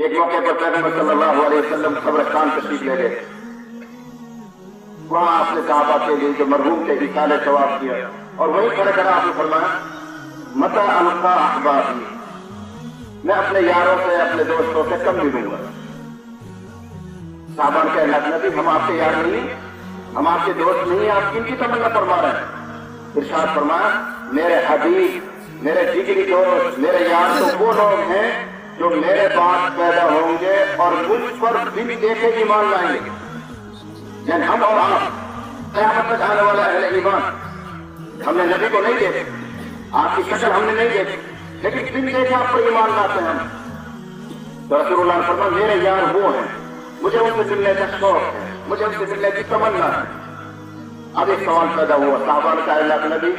ایک موقع پر پیغمبر صلی اللہ علیہ وسلم قبرستان تشریف لے گئے، وہاں آپ نے صحابہ کے لیے جو مرحوم کے اصالے ثواب کیا، اور وہیں کھڑے کھڑے آپ نے فرمایا متی القا احبابی، میں اپنے یاروں سے اپنے دوستوں سے کم ملوں گا۔ صحابہ نے کہا اللہ کے نبی ہم آپ کے یار نہیں، ہم آپ کے دوست نہیں، آپ کن کی تمنا فرما رہے ہیں؟ ارشاد فرمایا میرے حبیب، میرے جگری دوست، میرے یار تو وہ لوگ ہیں جو میرے بعد پیدا ہوں گے اور مجھ پر بن دیکھے ایمان لائیں گے۔ یعنی ہم اور آپ قیامت تک آنے والا اہل ایمان، ہم نے نبی کو نہیں دیکھے، آپ کی شکل ہم نے نہیں دیکھی، لیکن بن دیکھے آپ پر ایمان لاتے ہیں۔ تو رسول اللہ نے فرمایا میرے یار وہ ہیں، مجھے ان سے ملنے کا شوق ہے، مجھے ان سے ملنے کی تمنا ہے۔ اب ایک سوال پیدا ہوا، صحابہ نے کہا اللہ کے نبی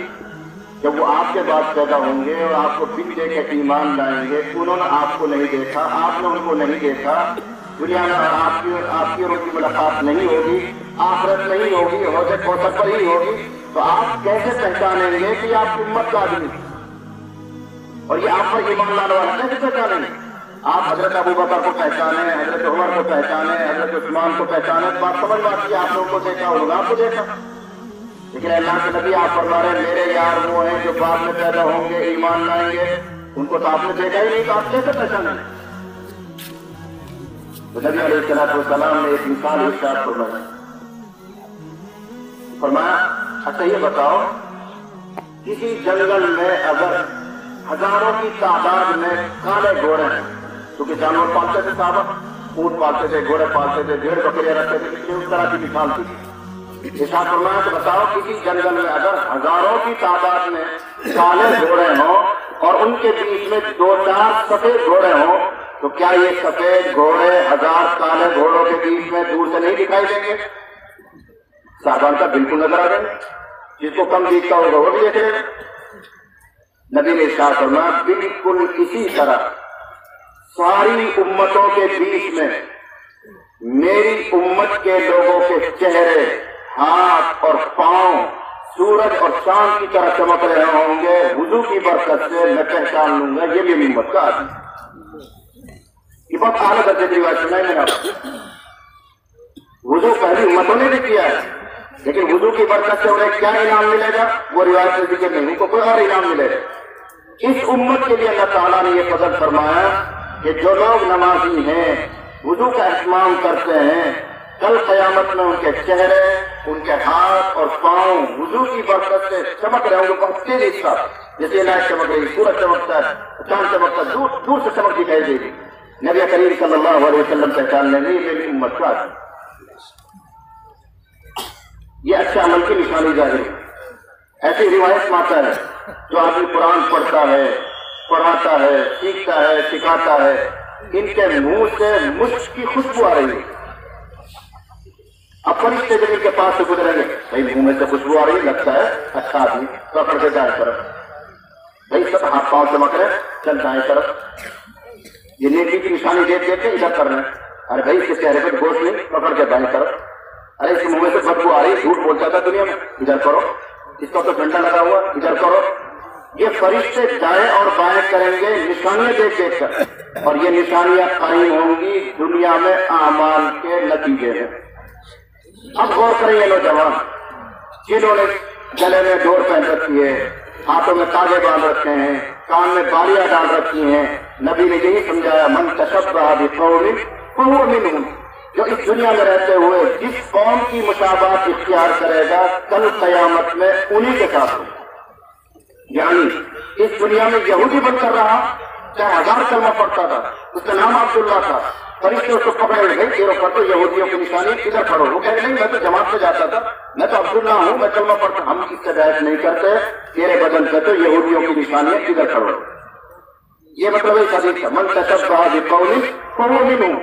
جب وہ آپ کے بعد پیدا ہوں گے اور آپ کو بن دے کے ایمان لائیں گے، انہوں نے آپ کو نہیں دیکھا، آپ نے ان کو نہیں دیکھا، دنیا میں آپ کی اور ان کی ملاقات نہیں ہوگی، آخرت نہیں ہوگی، حوض کوثر پر ہی ہوگی، تو آپ کیسے پہچانیں گے کہ آپ کی امت کا آدمی اور یہ آپ پر ایمان لانے والا کیسے پہچانیں گے؟ آپ حضرت ابوبکر کو پہچانے، حضرت عمر کو پہچانے، حضرت عثمان کو پہچانے، بات سمجھ بات کی آپ لوگوں کو دیکھا ہوگا، آپ کو دیکھا، لیکن اللہ کے نبی آپ فرما رہے ہیں میرے یار وہ ہیں جو بعد میں پیدا ہوں گے ایمان لائیں گے، ان کو تو آپ نے دیکھا ہی نہیں، تو آپ کیسے پہچانیں؟ تو نبی علیہ السلام نے ایک مثال ارشاد فرمایا اچھا یہ بتاؤ کسی جنگل میں اگر ہزاروں کی تعداد میں کالے گھوڑے ہیں، کیونکہ جانور پالتے تھے صحابہ، اونٹ پالتے تھے، گھوڑے پالتے تھے، بھیڑ بکریاں رکھتے تھے، اس طرح کی مثال تھی۔ ارشاد فرمایا تو بتاؤ کسی جنگل میں اگر ہزاروں کی تعداد میں کالے گھوڑے ہوں اور ان کے بیچ میں دو چار سفید گھوڑے ہوں، تو کیا یہ سفید گھوڑے ہزار کالے گھوڑوں کے بیچ میں دور سے نہیں دکھائی دیں گے؟ صحابہ کا بالکل نظر آ جائیں گے، جس کو کم دیکھتا ہوگا وہ بھی دیکھے گا۔ نبی نے ارشاد فرمایا بالکل اسی طرح ساری امتوں کے بیچ میں میری امت کے لوگوں کے چہرے، ہاتھ اور پاؤں سورج اور چاند کی طرح چمک رہے ہوں گے، وضو کی برکت سے میں پہچان لوں گا یہ میری امت کا آدمی۔ یہ بہت اعلیٰ درجے کی بات سنائی میں نے آپ کو۔ وضو پہلی امتوں نے بھی کیا ہے، لیکن وضو کی برکت سے انہیں کیا انعام ملے گا وہ روایت سے ذکر نہیں، ان کو کوئی اور انعام ملے گا۔ اس امت کے لیے اللہ تعالیٰ نے یہ فضل فرمایا کہ جو لوگ نمازی ہیں، وضو کا اہتمام کرتے ہیں، کل قیامت میں ان کے چہرے، ان کے ہاتھ اور پاؤں وضو کی برکت سے چمک رہے ہوں گے بہت تیزی سے، جیسے لائٹ چمک رہی، سورج چمکتا ہے، چاند چمکتا ہے، دور سے چمک دکھائی دے گی۔ نبی کریم صلی اللہ علیہ وسلم پہچان لیں گے میری امت کا آدمی۔ یہ اچھے عمل کی نشانی ظاہر ہے۔ ایسی روایت میں آتا ہے جو آدمی قرآن پڑھتا ہے، پڑھاتا ہے، سیکھتا ہے، سکھاتا ہے، ان کے منہ سے مشک کی خوشبو آ رہی ہے۔ اب فرشتے جب ان کے پاس سے گزریں گے، بھائی منہ میں سے خوشبو آ رہی ہے، لگتا ہے اچھا آدمی، پکڑ کے دائیں طرف، بھائی سب ہاتھ پاؤں چمک رہے، چل دائیں طرف، یہ نیکی کی نشانی دیکھ دیکھ کے ادھر کر رہے ہیں، ارے بھائی اس کے چہرے پہ گوشت نہیں، پکڑ کے دائیں طرف، ارے اس کے منہ میں سے بدبو آ رہی، جھوٹ بولتا تھا دنیا میں، ادھر کرو، اس کا تو ڈنڈا لگا ہوا، ادھر کرو۔ یہ فرشتے دائیں اور بائیں کریں گے نشانیاں دیکھ دیکھ کر، اور یہ نشانیاں قائم ہوں گی دنیا میں اعمال کے نتیجے میں۔ اب غور کریں یہ نوجوان جنہوں نے گلے میں ڈور پہن رکھی ہے، ہاتھوں میں تاگے باندھ رکھے ہیں، کان میں بالیاں ڈال رکھی ہیں، نبی نے یہی سمجھایا من تشبہ بقوم فہو منہم، جو اس دنیا میں رہتے ہوئے جس قوم کی مشابہت اختیار کرے گا کل قیامت میں انہی کے ساتھ ہوگا۔ یعنی اس دنیا میں یہودی بن کر رہا، چاہے 1000 کلمہ پڑھتا تھا، اس کا نام عبداللہ تھا، فرشتے اس کو پکڑے گئے تیروں پر تو یہودیوں کی نشانی ادھر پڑھو، وہ کہتے نہیں میں تو جماعت سے جاتا تھا، میں تو عبداللہ ہوں، میں کلمہ پڑھتا، ہم اس سے بیعت نہیں کرتے، تیرے بدن پہ تو یہودیوں کی نشانیاں ادھر پڑھو۔ یہ مطلب ہے حدیث کا من تشبہ بقوم فہو منہم،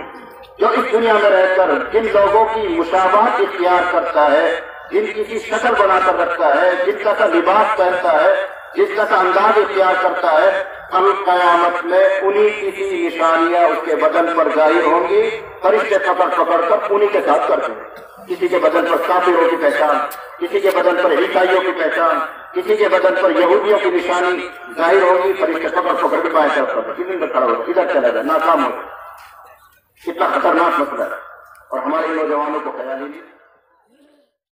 جو اس دنیا میں رہ کر جن لوگوں کی مشابہت اختیار کرتا ہے، جن کی شکل بنا کر رکھتا ہے، جن کا لباس پہنتا ہے، جس کا انداز اختیار کرتا ہے، کل قیامت میں انہی کی نشانیاں اس کے بدن پر ظاہر ہوں گی، فرشتے پکڑ پکڑ کر انہی کے ساتھ کرتے ہیں۔ کسی کے بدن پر کافروں کی پہچان، کسی کے بدن پر عیسائیوں کی پہچان، کسی کے بدن پر یہودیوں کی نشانی ظاہر ہوگی، فرشتے پکڑ پکڑ کے بائیں طرف کسی میں کھڑا ہوگا، ادھر چلا جائے، ناکام ہوگا۔ کتنا خطرناک مسئلہ ہے، اور ہمارے نوجوانوں کو خیال ہی نہیں۔